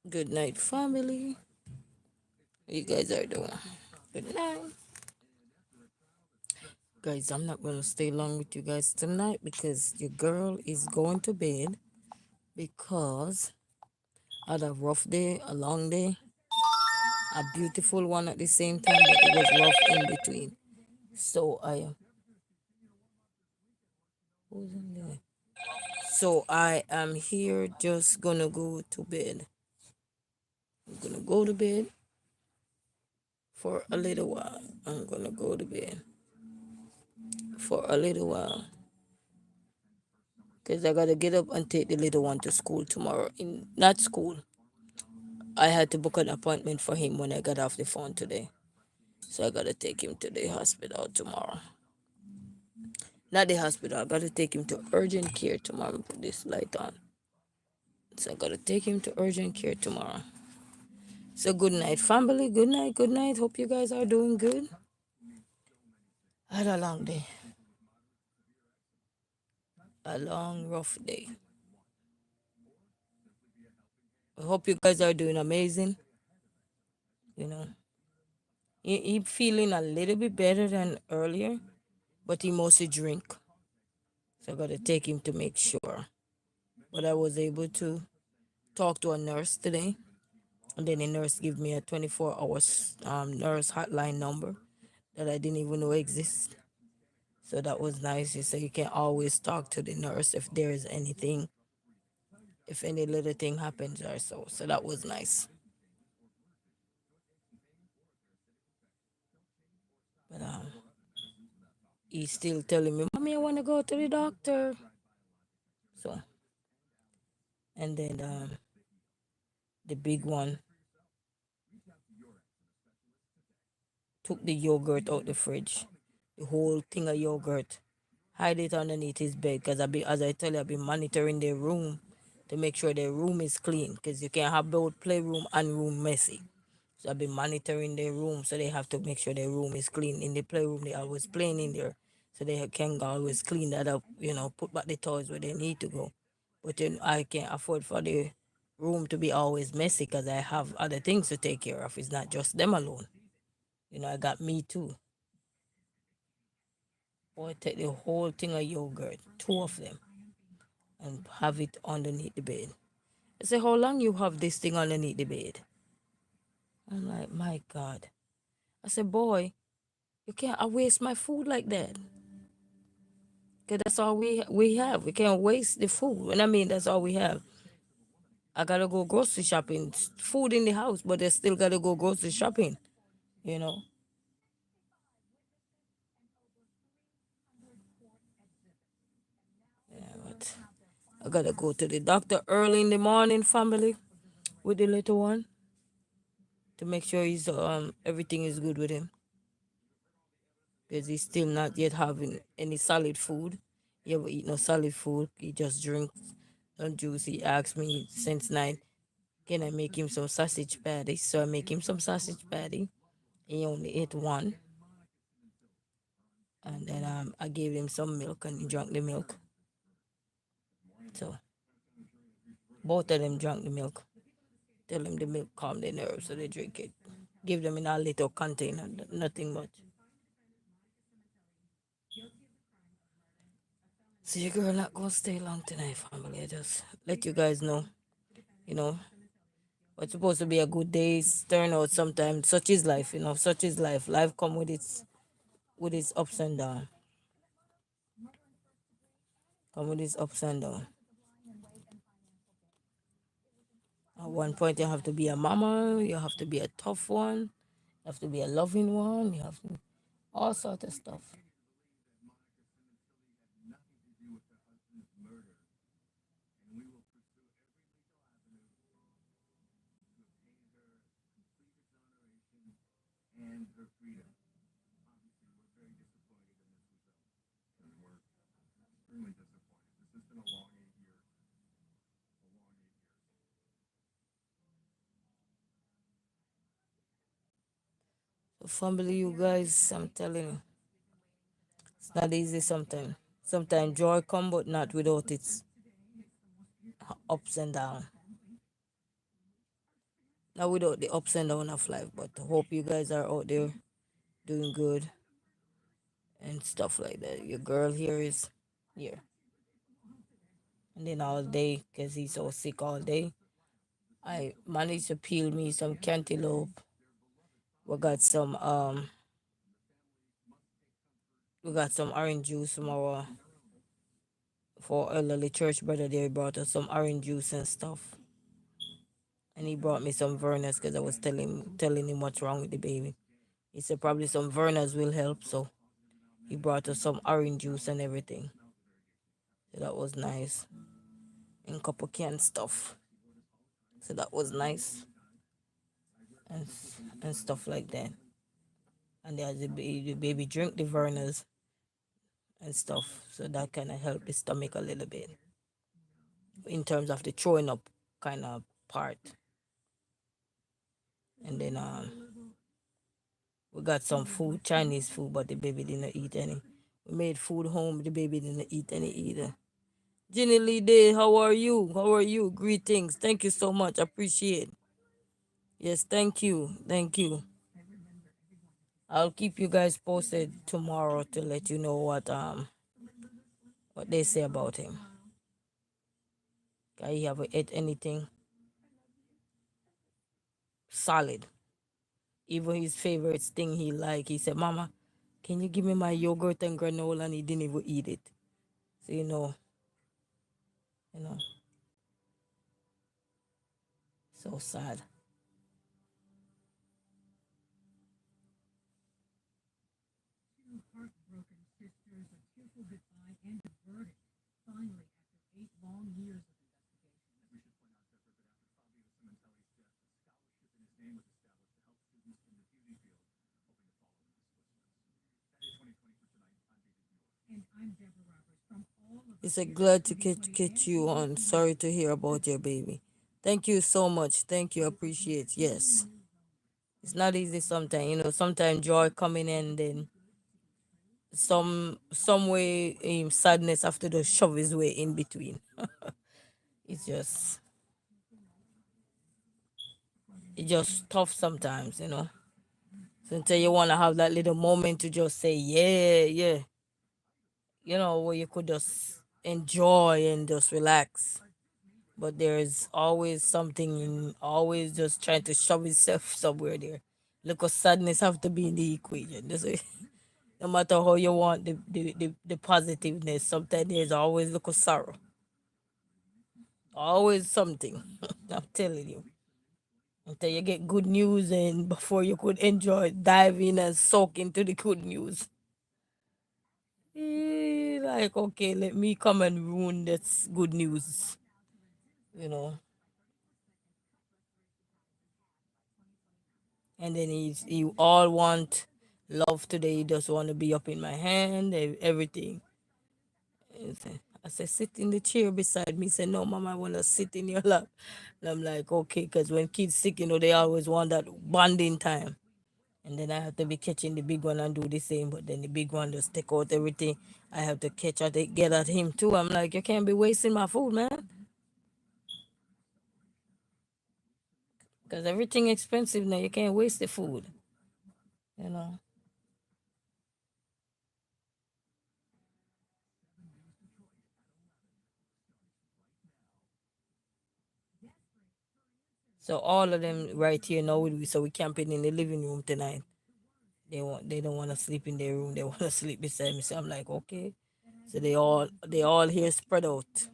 Good night, family. You guys are doing. Good night. Guys, I'm not going to stay long with you guys tonight because your girl is going to bed because I had a rough day, a long day, a beautiful one at the same time, but it was rough in between. So who's in there? So I am here just gonna go to bed. I'm gonna go to bed for a little while. I'm gonna go to bed for a little while because I gotta get up and take the little one to school tomorrow. In not school, I had to book an appointment for him when I got off the phone today. So I gotta take him to the hospital tomorrow. Not the hospital, I gotta take him to urgent care tomorrow. Put this light on. So I gotta take him to urgent care tomorrow. So good night, family. Good night, good night. Hope you guys are doing good. I had a long day. A long, rough day. I hope you guys are doing amazing. You know, he feeling a little bit better than earlier, but he mostly drink. So I gotta take him to make sure. But I was able to talk to a nurse today, and then the nurse gave me a 24 hours nurse hotline number that I didn't even know exists. So that was nice. He said you can always talk to the nurse if there is anything, if any little thing happens or so. So that was nice. But he's still telling me, "Mommy, I want to go to the doctor." So, and then the big one took the yogurt out the fridge, the whole thing of yogurt, hide it underneath his bed because as I tell you, I've been monitoring their room to make sure their room is clean because you can't have both playroom and room messy. So I've been monitoring their room, so they have to make sure their room is clean. In the playroom, they always playing in there, so they can always clean that up. Put back the toys where they need to go. But then I can't afford for the room to be always messy because I have other things to take care of. It's not just them alone. I got me too. Boy, take the whole thing of yogurt, two of them, and have it underneath the bed. I say, how long you have this thing underneath the bed? I'm like, my God. I said, boy, you can't waste my food like that. Cause that's all we have. We can't waste the food. And I mean, that's all we have. I gotta go grocery shopping. Food in the house, but I still gotta go grocery shopping. You know. Yeah, but I gotta go to the doctor early in the morning, family, with the little one, to make sure he's everything is good with him. Because he's still not yet having any solid food. He ever eat no solid food. He just drinks some juice. He asked me since night, can I make him some sausage patty? So I make him some sausage patty. He only ate one. And then I gave him some milk and he drank the milk. So both of them drank the milk. Tell them the milk calm their nerves so they drink it. Give them in a little container, nothing much. So your girl not gonna stay long tonight, family. I just let you guys know, you know, what's supposed to be a good day's turnout sometimes. Such is life, such is life. Life come with its ups and downs. Come with its ups and downs. At one point, you have to be a mama. You have to be a tough one. You have to be a loving one. You have to all sort of stuff. So family, you guys, I'm telling you, it's not easy sometimes. Sometimes joy come, but not without its ups and downs. Now without the ups and downs of life, but hope you guys are out there doing good and stuff like that. Your girl here is here. And then all day, because he's so sick all day, I managed to peel me some cantaloupe. We got some orange juice from our for elderly church brother there. He brought us some orange juice and stuff. And he brought me some Vernas because I was telling him what's wrong with the baby. He said probably some Vernas will help, so he brought us some orange juice and everything. So that was nice. And couple canned stuff. So that was nice. And stuff like that. And as the baby drink the Vernas and stuff. So that kind of helped his stomach a little bit. In terms of the throwing up kind of part. And then we got some food, Chinese food, but the baby didn't eat any. We made food home, the baby didn't eat any either. Jenny Lee Day, how are you? How are you? Greetings. Thank you so much. Appreciate. Yes, thank you. Thank you. I'll keep you guys posted tomorrow to let you know what they say about him. He haven't ate anything solid. Even his favorite thing he like, he said, Mama, can you give me my yogurt and granola? And he didn't even eat it. So you know, so sad. He said, glad to catch you on. Sorry to hear about your baby. Thank you so much. Thank you. Appreciate. Yes. It's not easy sometimes. Sometimes joy coming in, then some way sadness after the shove his way in between. It's just tough sometimes. So until you wanna have that little moment to just say, yeah, yeah. Where you could just enjoy and just relax. But there's always something, always just trying to shove itself somewhere there. Little sadness have to be in the equation. No matter how you want the positiveness, sometimes there's always little sorrow. Always something. I'm telling you. Until you get good news and before you could enjoy, dive in and soak into the good news. Like, okay, let me come and ruin this good news. You know. And then he all want love today. He just want to be up in my hand, everything. I said, sit in the chair beside me. He said, no, mama, I want to sit in your lap. And I'm like, okay, because when kids sick, they always want that bonding time. And then I have to be catching the big one and do the same. But then the big one just take out everything. I have to catch at it, get at him too. I'm like, you can't be wasting my food, man. Because everything expensive now. You can't waste the food. You know. So all of them right here now with me. So we camping in the living room tonight. They don't want to sleep in their room. They want to sleep beside me. So I'm like, okay. So they all here spread out.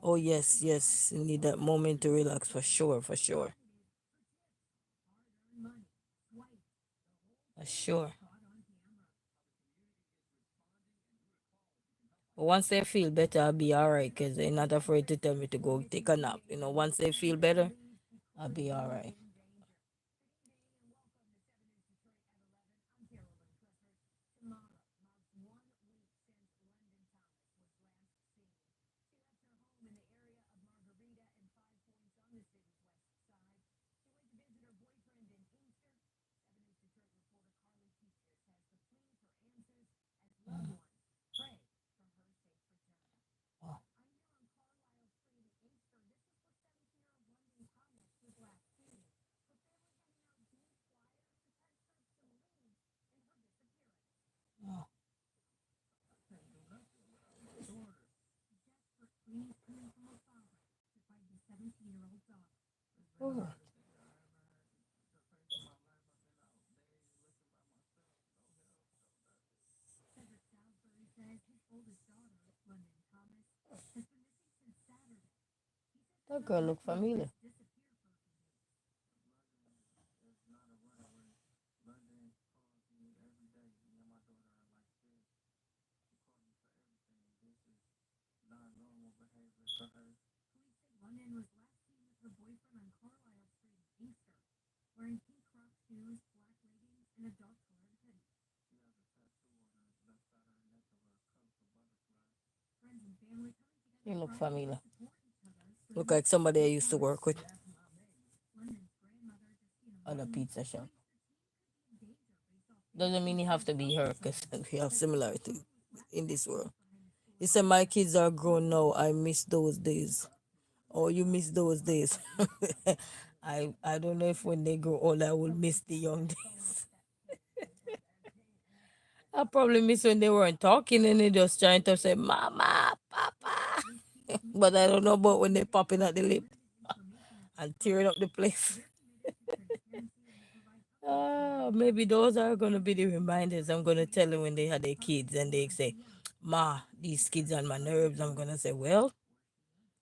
Oh yes, yes. You need that moment to relax for sure, for sure. For sure. But once they feel better, I'll be alright because they're not afraid to tell me to go take a nap. Once they feel better, I'll be alright. Oh, that girl look familiar. You look familiar. Look like somebody I used to work with at a pizza shop. Doesn't mean you have to be her because we have similarity in this world. You said my kids are grown now. I miss those days. Oh, you miss those days. I don't know if when they grow old I will miss the young days. I probably miss when they weren't talking and they just trying to say mama, papa. But I don't know about when they popping at the lip and tearing up the place. Maybe those are gonna be the reminders I'm gonna tell them when they had their kids and they say, "Ma, these kids on my nerves." I'm gonna say, "Well,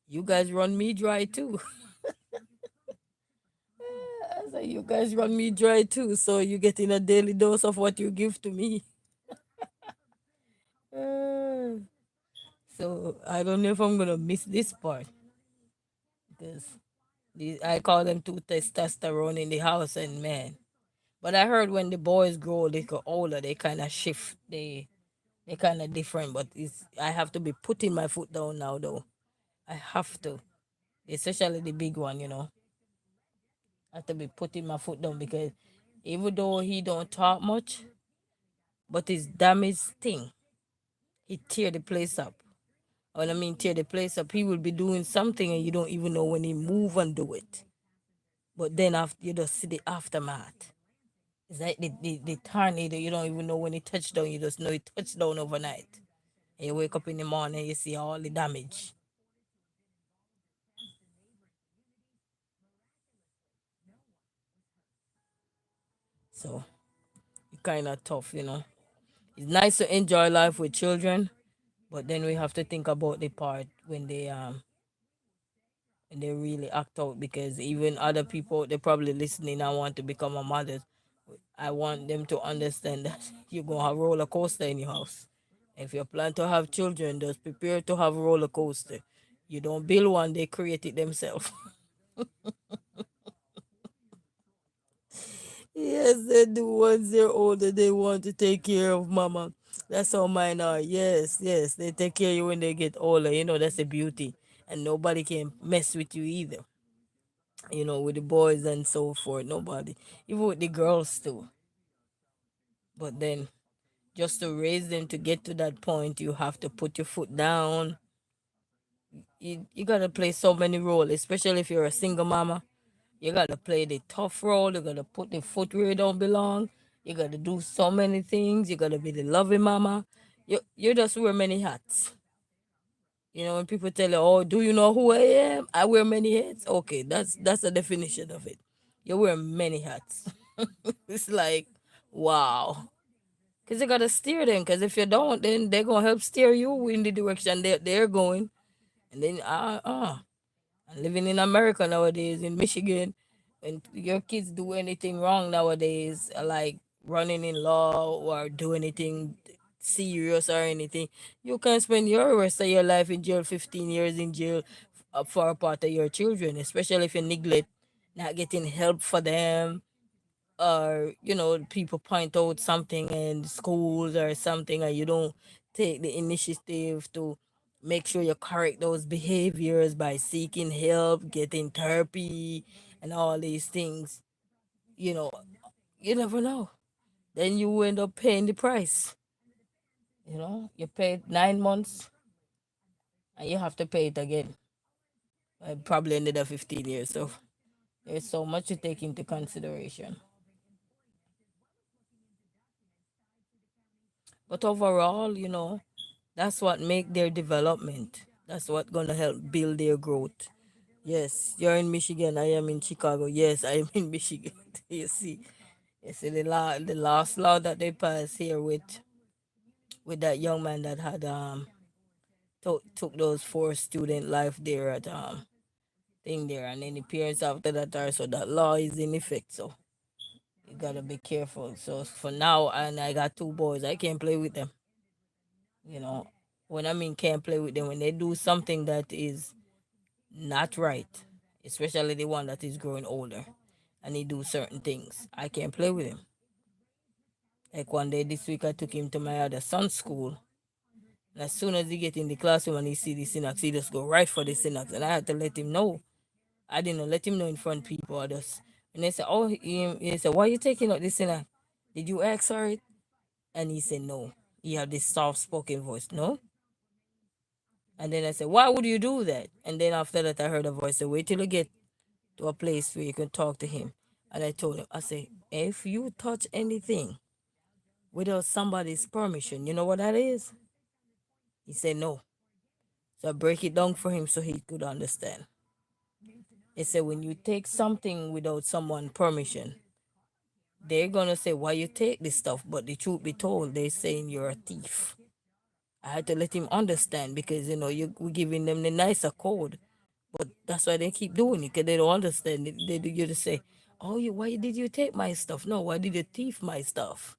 you guys run me dry too." I say, "You guys run me dry too, so you getting a daily dose of what you give to me." Uh, so I don't know if I'm gonna miss this part because I call them two testosterone in the house, and man. But I heard when the boys grow, they get older, they kind of shift. They kind of different, but I have to be putting my foot down now, though. I have to, especially the big one. I have to be putting my foot down because even though he don't talk much, but his damage thing, he tear the place up. When I mean tear the place up, he will be doing something and you don't even know when he move and do it. But then after you just see the aftermath. It's like the tornado, you don't even know when it touched down, you just know it touched down overnight. And you wake up in the morning, you see all the damage. So it's kind of tough. It's nice to enjoy life with children, but then we have to think about the part when they really act out because even other people they're probably listening and want to become a mother. I want them to understand that you're gonna have roller coaster in your house. If you plan to have children, just prepare to have roller coaster. You don't build one, they create it themselves. Yes, they do. Once they're older, they want to take care of mama. That's how mine are. Yes, yes. They take care of you when they get older. That's a beauty. And nobody can mess with you either. With the boys and so forth. Nobody. Even with the girls too. But then just to raise them to get to that point, you have to put your foot down. You gotta play so many roles, especially if you're a single mama. You gotta play the tough role. You gotta put the foot where it don't belong. You gotta do so many things. You gotta be the loving mama. You just wear many hats. When people tell you, "Oh, do you know who I am?" I wear many hats. Okay, that's the definition of it. You wear many hats. It's like, wow. Cause you gotta steer them. Cause if you don't, then they're gonna help steer you in the direction they're going. And then and living in America nowadays, in Michigan, when your kids do anything wrong nowadays, like running in law or do anything serious or anything, you can spend your rest of your life in jail, 15 years in jail for a part of your children, especially if you neglect not getting help for them or people point out something in schools or something and you don't take the initiative to make sure you correct those behaviors by seeking help, getting therapy, and all these things. you know you never know, then you end up paying the price. You pay 9 months and you have to pay it again, probably another 15 years. So there's so much to take into consideration. But overall, that's what make their development. That's what gonna help build their growth. Yes, you're in Michigan. I am in Chicago. Yes, I am in Michigan. You see the last law that they passed here with that young man that had took those four student life there at thing there, and then the parents after that are, so that law is in effect. So you gotta be careful. So for now, and I got two boys, I can't play with them. You know, when I mean can't play with them, when they do something that is not right, especially the one that is growing older, and he do certain things, I can't play with him. Like one day this week, I took him to my other son's school, and as soon as he get in the classroom and he see the synax, he just go right for the synax, and I had to let him know. I didn't let him know in front of people. I just, and they said, "Oh," he said, "Why you taking out this synax? Did you ask for it?" And he said, "No." He had this soft spoken voice, "No." And then I said, "Why would you do that?" And then after that, I heard a voice say, "Wait till you get to a place where you can talk to him." And I told him, I said, "If you touch anything without somebody's permission, you know what that is?" He said, "No." So I break it down for him so he could understand. He said, when you take something without someone permission, they're gonna say, "Why you take this stuff?" But the truth be told, they're saying you're a thief. I had to let him understand because we're giving them the nicer code, but that's why they keep doing it because they don't understand. They do you just say, "Oh, why did you take my stuff?" No, why did you thief my stuff?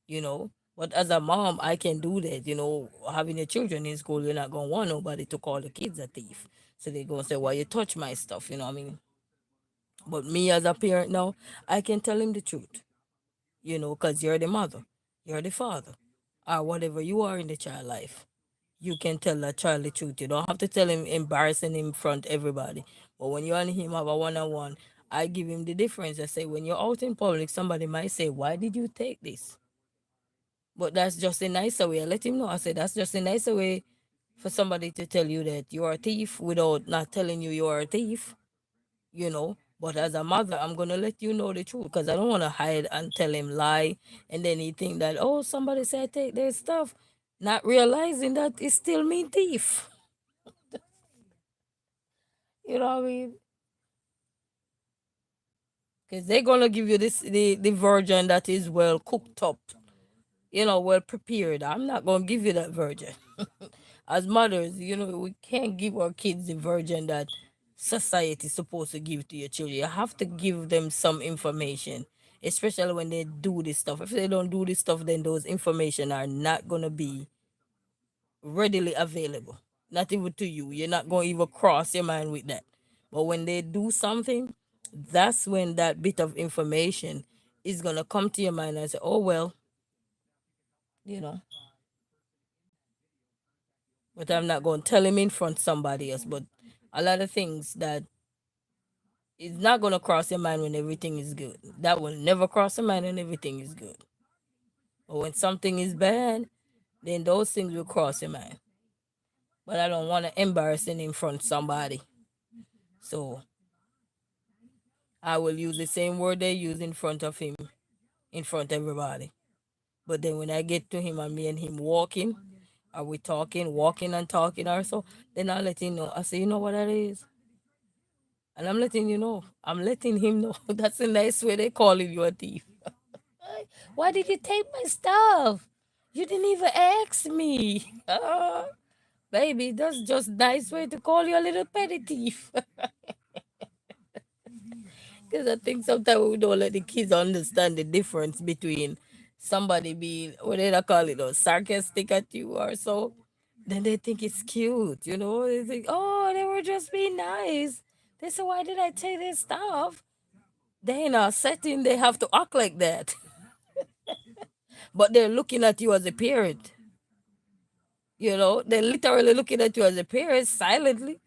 You know. But as a mom, I can do that. Having your children in school, you're not gonna want nobody to call the kids a thief. So they gonna say, "Why you touch my stuff?" You know what I mean? But me as a parent now, I can tell him the truth. Because you're the mother, you're the father, or whatever you are in the child life. You can tell that child the truth. You don't have to tell him embarrassing him in front of everybody. But when you and him have a one-on-one, I give him the difference. I say, when you're out in public, somebody might say, "Why did you take this?" But that's just a nicer way. I let him know. I said, that's just a nicer way for somebody to tell you that you're a thief without not telling you you're a thief. But as a mother, I'm gonna let you know the truth because I don't want to hide and tell him lie, and then he think that, oh, somebody said take their stuff, not realizing that it still mean thief. You know what I mean? Because they're gonna give you the version that is well cooked up, well prepared. I'm not gonna give you that version. As mothers, we can't give our kids the version that society is supposed to give to your children. You have to give them some information, especially when they do this stuff. If they don't do this stuff, then those information are not gonna be readily available. Not even to you. You're not gonna even cross your mind with that. But when they do something, that's when that bit of information is gonna come to your mind and say, "Oh well," you know. But I'm not gonna tell him in front of somebody else. But a lot of things that it's not gonna cross your mind when everything is good. That will never cross your mind when everything is good. But when something is bad, then those things will cross your mind. But I don't want to embarrass him in front of somebody. So I will use the same word they use in front of him, in front of everybody. But then when I get to him and me and him walking, are we talking, walking and talking or so, then I let him know. I say, you know what that is? And I'm letting you know. I'm letting him know. That's a nice way they calling you a thief. Why did you take my stuff? You didn't even ask me. Baby, that's just nice way to call you a little petty thief. Because I think sometimes we don't let the kids understand the difference between somebody being, what did I call it, sarcastic at you or so. Then they think it's cute, They think, oh, they were just being nice. They say, why did I take their stuff? They in a setting, they have to act like that. But they're looking at you as a parent. They're literally looking at you as a parent silently.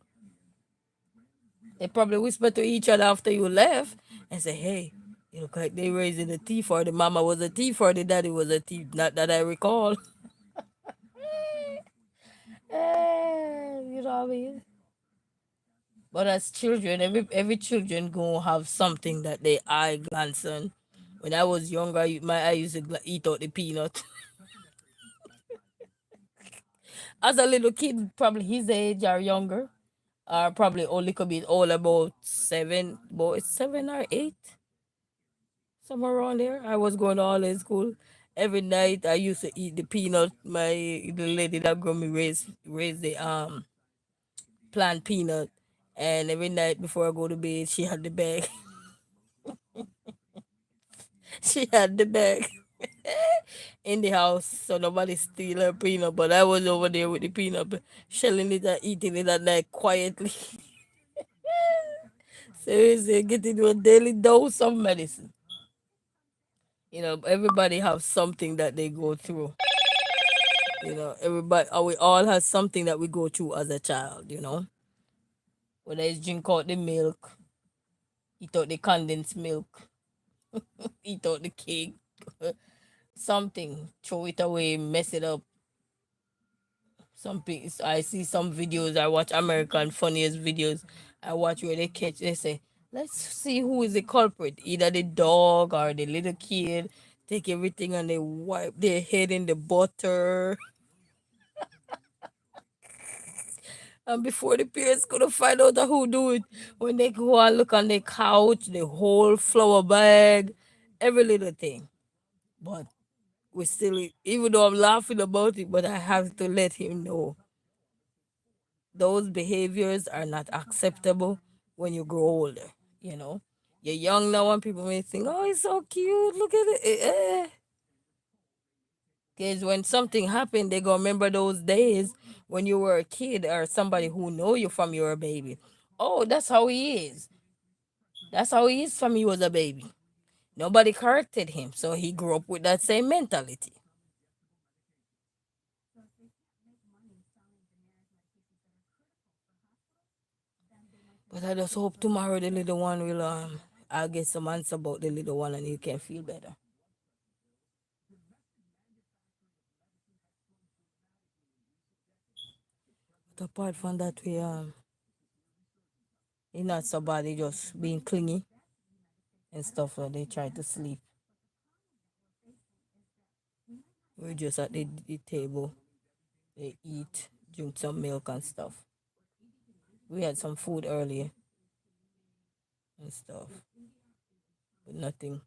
They probably whisper to each other after you left and say, hey, you look like they raising a thief, or the mama was a thief, or the daddy was a thief. Not that I recall. You know what I mean? But as children, every children gonna have something that they eye glance on. When I was younger, my eye used to eat out the peanut. As a little kid, probably his age or younger, Or probably only could be all about about 7 or 8, somewhere around there. I was going to all in school. Every night I used to eat the peanut. The lady that grew me raised the plant peanut, and every night before I go to bed, she had the bag. She had the bag in the house, so nobody steal her peanut. But I was over there with the peanut, shelling it and eating it at night quietly. Seriously, getting a daily dose of medicine. Everybody have something that they go through. Everybody, we all have something that we go through as a child. Whether it's drink out the milk, eat out the condensed milk, eat out the cake, something, throw it away, mess it up. I see some videos. I watch American funniest videos. I watch where they say, let's see who is the culprit. Either the dog or the little kid. Take everything and they wipe their head in the butter. And before the parents could find out who do it, when they go and look on the couch, the whole flour bag, every little thing. But we still, even though I'm laughing about it, but I have to let him know those behaviors are not acceptable when you grow older. You know, you're young now, and people may think, "Oh, it's so cute. Look at it." Because when something happened, they gonna remember those days when you were a kid or somebody who know you from you were a baby. Oh, that's how he is. That's how he is from he was a baby. Nobody corrected him, so he grew up with that same mentality. But I just hope tomorrow the little one will I'll get some answer about the little one and you can feel better. But apart from that, he not so bad. He just being clingy and stuff. So they try to sleep. We're just at the table. They eat, drink some milk and stuff. We had some food earlier and stuff, but nothing.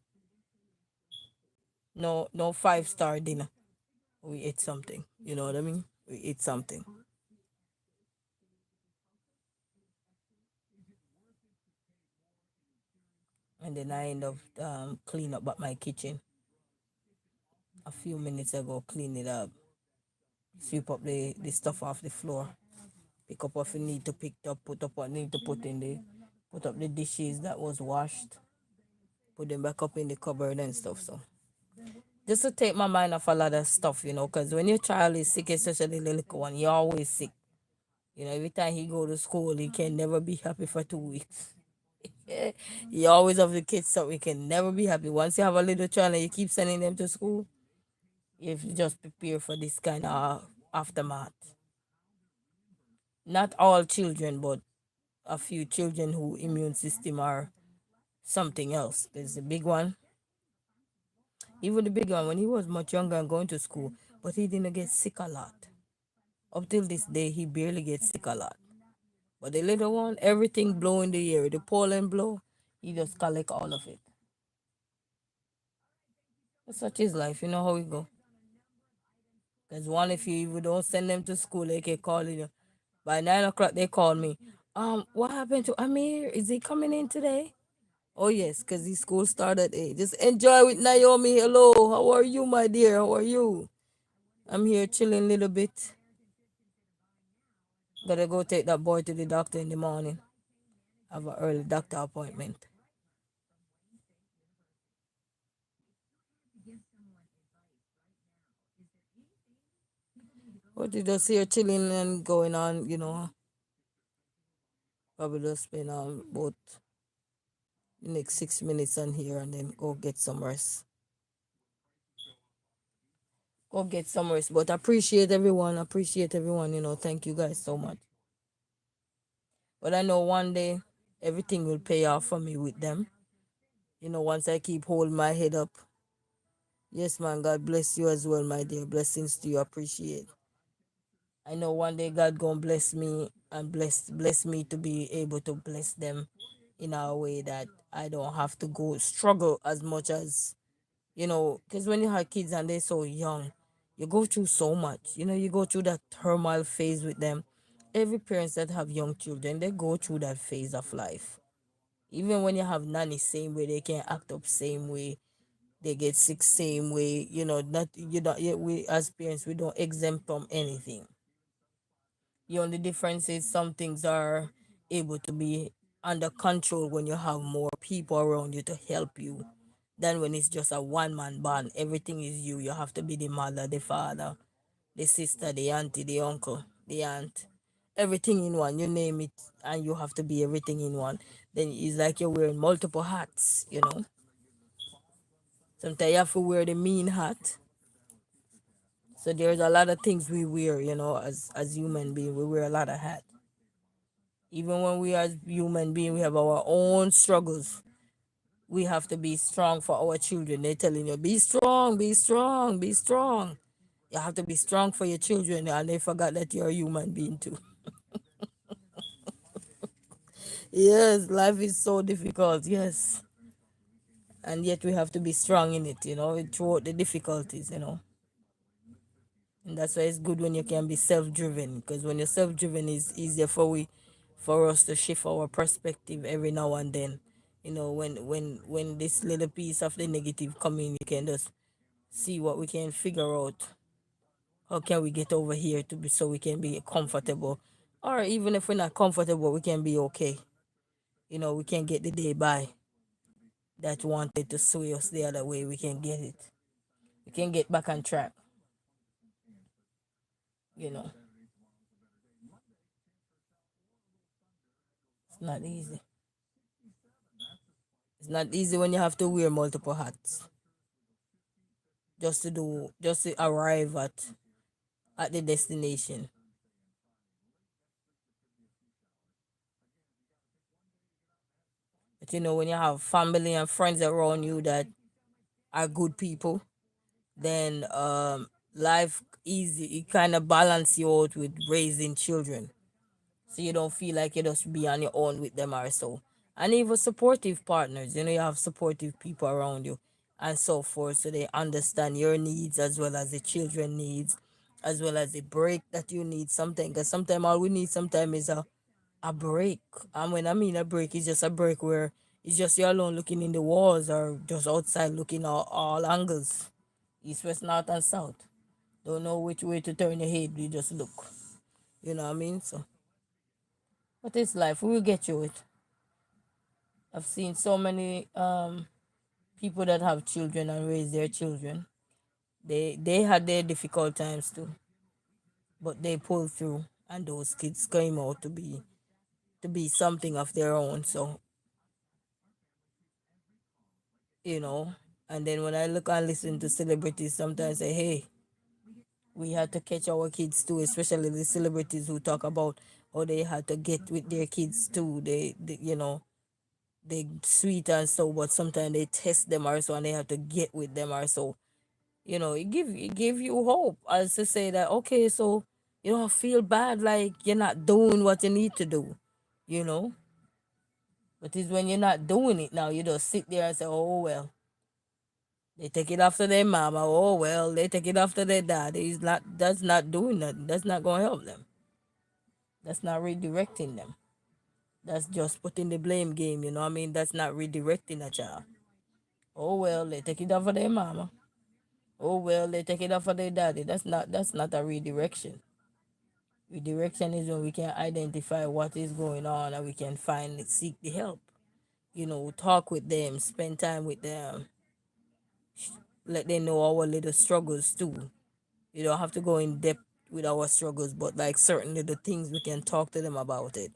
No 5-star dinner. We ate something. You know what I mean? We ate something. And then I end up clean up my kitchen a few minutes ago. Clean it up, sweep up the stuff off the floor, pick up what you need to pick up, put up what need to put in the, put up the dishes that was washed, put them back up in the cupboard and stuff. So just to take my mind off a lot of stuff, because when your child is sick, especially the little one, you're always sick. Every time he go to school, he can never be happy for 2 weeks. You always have the kids, so we can never be happy. Once you have a little child and you keep sending them to school, you have to just prepare for this kind of aftermath. Not all children, but a few children who immune system are something else. There's a big one, even the big one when he was much younger and going to school, but he didn't get sick a lot. Up till this day, he barely gets sick a lot. But the little one, everything blow in the air, the pollen blow, he just collect all of it. Such is life, you know how it go. Because one, if you even don't send them to school, they can call you. By 9 o'clock, they call me. What happened to Amir? Is he coming in today? Oh yes, because the school started at 8. Just enjoy with Naomi. Hello, how are you, my dear? How are you? I'm here chilling a little bit. Gotta go take that boy to the doctor in the morning. Have an early doctor appointment. But you just here chilling and going on. Probably just spend about the next 6 minutes on here and then go get some rest. Go get some rest. But appreciate everyone. Appreciate everyone. Thank you guys so much. But I know one day everything will pay off for me with them. Once I keep holding my head up. Yes, man. God bless you as well, my dear. Blessings to you. Appreciate. I know one day God gonna bless me and bless me to be able to bless them in a way that I don't have to go struggle as much as, because when you have kids and they're so young, you go through so much. You go through that turmoil phase with them. Every parents that have young children, they go through that phase of life. Even when you have nanny, same way they can act up, same way they get sick, same way. Not you don't. We as parents, we don't exempt from anything. The only difference is some things are able to be under control when you have more people around you to help you than when it's just a one man band. Everything is you. You have to be the mother, the father, the sister, the auntie, the uncle, the aunt. Everything in one. You name it, and you have to be everything in one. Then it's like you're wearing multiple hats. Sometimes you have to wear the mean hat. So there's a lot of things we wear, as human beings. We wear a lot of hats. Even when we as human beings, we have our own struggles. We have to be strong for our children. They're telling you, be strong, be strong, be strong. You have to be strong for your children, and they forgot that you're a human being too. Yes, life is so difficult, yes. And yet we have to be strong in it, throughout the difficulties. And that's why it's good when you can be self-driven, because when you're self-driven, it's easier for us to shift our perspective every now and then. When this little piece of the negative come in, you can just see what we can figure out. How can we get over here to be so we can be comfortable, or even if we're not comfortable, we can be okay. We can get the day by. That wanted to sway us the other way, we can get it. We can get back on track. You know, it's not easy. It's not easy when you have to wear multiple hats just to arrive at the destination. But when you have family and friends around you that are good people, then life easy. It kind of balance you out with raising children, so you don't feel like you just be on your own with them or so. And even supportive partners, you have supportive people around you and so forth, so they understand your needs as well as the children needs, as well as the break that you need something, because sometimes all we need sometimes is a break. And when I mean a break, it's just a break where it's just you alone looking in the walls, or just outside looking all angles, east, west, north, and south. Don't know which way to turn your head. You just look. You know what I mean? So, but it's life. We will get through it. I've seen so many people that have children and raise their children. They had their difficult times too, but they pulled through, and those kids came out to be something of their own. So you know. And then when I look and listen to celebrities, sometimes I say, hey, we had to catch our kids too, especially the celebrities who talk about how they had to get with their kids too. They sweet and so, but sometimes they test them also, and they have to get with them also. It give you hope, as to say that, okay, so you don't feel bad like you're not doing what you need to do, you know. But it's when you're not doing it now, you just sit there and say, oh well, they take it after their mama. Oh well, they take it after their dad. That's not doing nothing. That's not gonna help them. That's not redirecting them. That's just putting the blame game, you know what I mean? That's not redirecting a child. Oh well, they take it off of their mama. Oh well, they take it off of their daddy. That's not a redirection. Redirection is when we can identify what is going on, and we can seek the help. Talk with them, spend time with them, let them know our little struggles too. You don't have to go in depth with our struggles, but like certain little things, we can talk to them about it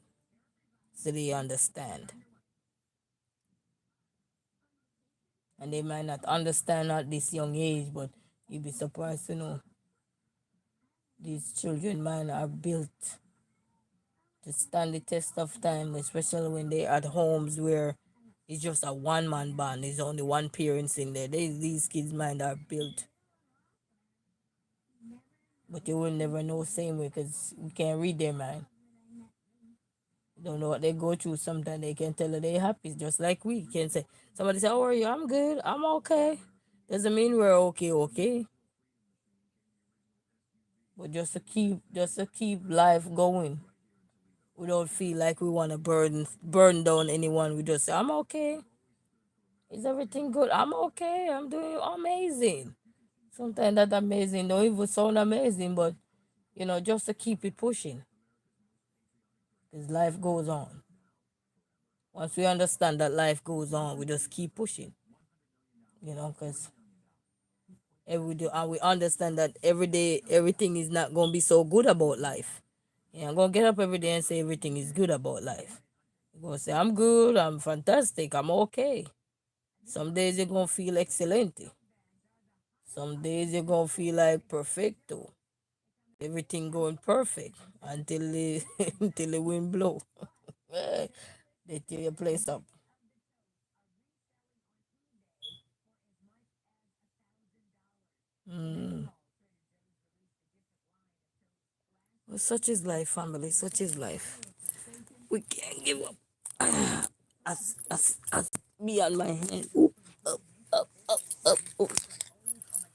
so they understand. And they might not understand at this young age, but you'd be surprised to know these children, man, are built to stand the test of time, especially when they're at homes where it's just a one man band. There's only one parents in there. These kids' mind are built But you will never know same way because we can't read their mind. Don't know what they go through. Sometimes they can tell you they're happy, just like we can say. Somebody say, "How are you?" "I'm good. I'm okay." Doesn't mean we're okay, okay. But just to keep life going. We don't feel like we want to burn down anyone. We just say, "I'm okay. Is everything good? I'm okay. I'm doing amazing." Sometimes that amazing don't even sound amazing, but just to keep it pushing, because life goes on. Once we understand that life goes on, we just keep pushing, because every day, and we understand that every day everything is not gonna be so good about life. I'm gonna get up every day and say everything is good about life. You're gonna say I'm good, I'm fantastic, I'm okay. Some days you're gonna feel excellent. Some days you're gonna feel like perfecto. Everything going perfect until the until the wind blow. They tear your place up. Mm. Well, such is life, family. Such is life. We can't give up. As me on my hand. Oop, up, up, up, up, up.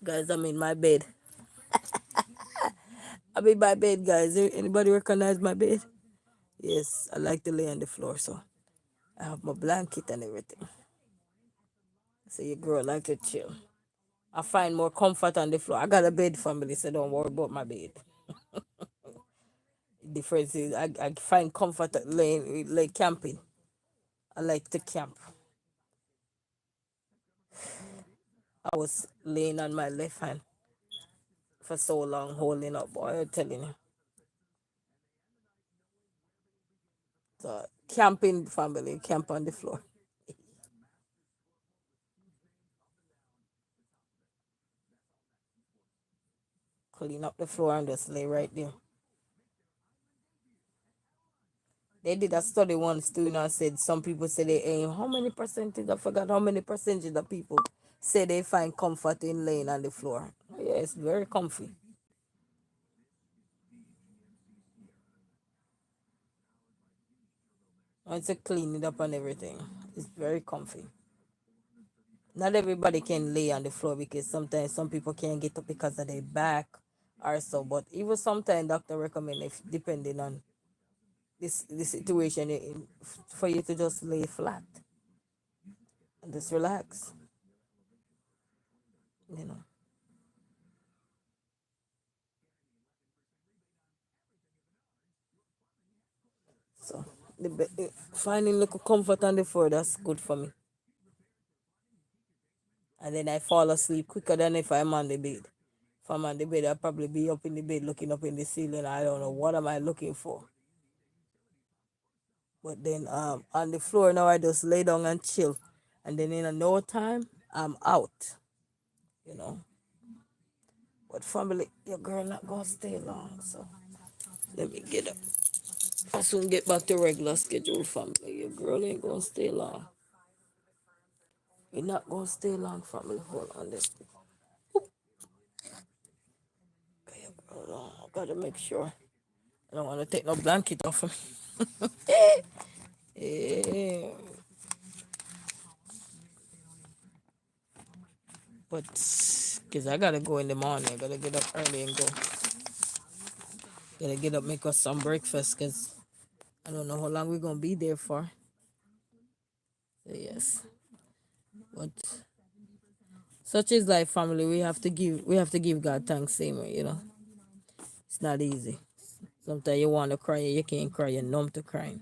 Guys, I'm in my bed. I'm in my bed, guys. Anybody recognize my bed? Yes, I like to lay on the floor, so I have my blanket and everything. So your girl like to chill. I find more comfort on the floor. I got a bed, family, so don't worry about my bed. Difference is I find comfort at laying like camping. I like to camp. I was laying on my left hand for so long, holding up, boy. I'm telling you. So camping, family, camp on the floor. Clean up the floor and just lay right there. They did a study once too, and said some people say they aim. How many percentage? I forgot how many percentage of people say they find comfort in laying on the floor. Yeah, it's very comfy. Once you clean it up and everything, it's very comfy. Not everybody can lay on the floor because sometimes some people can't get up because of their back or so. But even sometimes doctor recommend if depending on this situation for you to just lay flat and just relax. You know. So finding little comfort on the floor, that's good for me. And then I fall asleep quicker than if I'm on the bed. If I'm on the bed, I'll probably be up in the bed looking up in the ceiling. I don't know what am I looking for. But then on the floor now I just lay down and chill. And then in a no time I'm out, you know. But family, your girl not gonna stay long, so let me get up. I soon get back to regular schedule, family. Your girl ain't gonna stay long. You're not gonna stay long, family. Hold on this. Okay, hold on. I gotta make sure. I don't wanna take no blanket off him. Yeah. But cause I gotta go in the morning. I gotta get up early and go. Gotta get up, make us some breakfast, cause I don't know how long we're gonna be there for. So yes. But such is life, family. We have to give God thanks same way, It's not easy. Sometimes you wanna cry, you can't cry, you're numb to crying.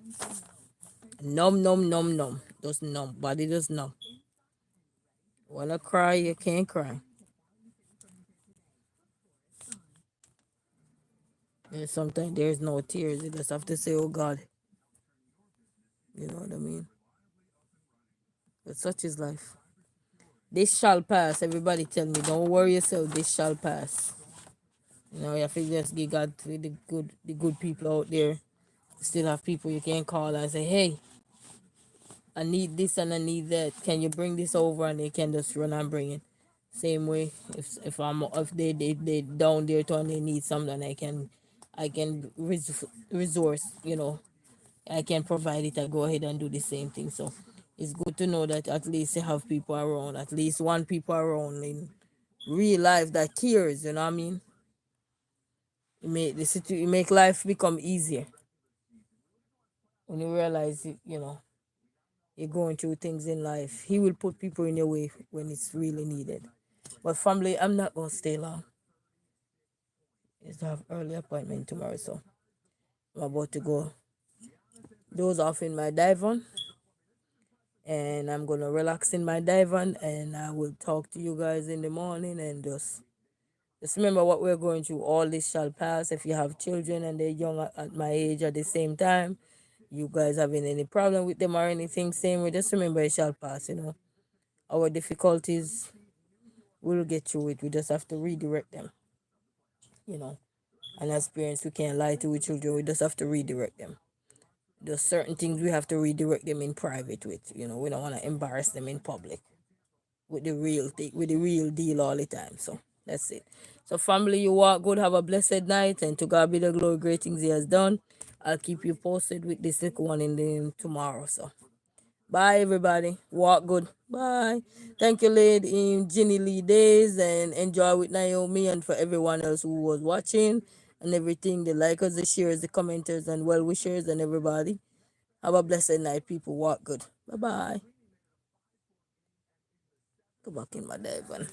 Numb, numb, numb, numb. Just numb. Body just numb. Wanna cry, you can't cry. And sometimes there's no tears. You just have to say, oh God. You know what I mean? But such is life. This shall pass. Everybody tell me, don't worry yourself, this shall pass. You have to just give God to the good people out there. Still have people you can call and say, hey, I need this and I need that. Can you bring this over? And they can just run and bring it. Same way, if they down there too and they need something, I can resource, I can provide it. I go ahead and do the same thing. So it's good to know that at least you have people around, at least one people around in real life that cares. You know what I mean? You make life become easier when you realize you're going through things in life. He will put people in your way when it's really needed. But family, I'm not gonna stay long. I have early appointment tomorrow, so I'm about to go doze off in my divan, and I'm gonna relax in my divan, and I will talk to you guys in the morning, and just remember what we're going through. All this shall pass. If you have children and they're young at my age at the same time, you guys having any problem with them or anything, same way, just remember it shall pass. Our difficulties, we'll get through it. We just have to redirect them. You know, and as parents, we can't lie to our children. We just have to redirect them. There's certain things we have to redirect them in private with. We don't want to embarrass them in public with the real thing, with the real deal all the time. So that's it. So family, you walk good, have a blessed night, and to God be the glory, great things He has done. I'll keep you posted with this second one in the tomorrow. So bye everybody. Walk good. Bye. Thank you, lady in Ginny Lee Days, and enjoy with Naomi, and for everyone else who was watching and everything, the likers, the shares, the commenters, and well wishers, and everybody. Have a blessed night, people. Walk good. Bye bye. Go back in my dive.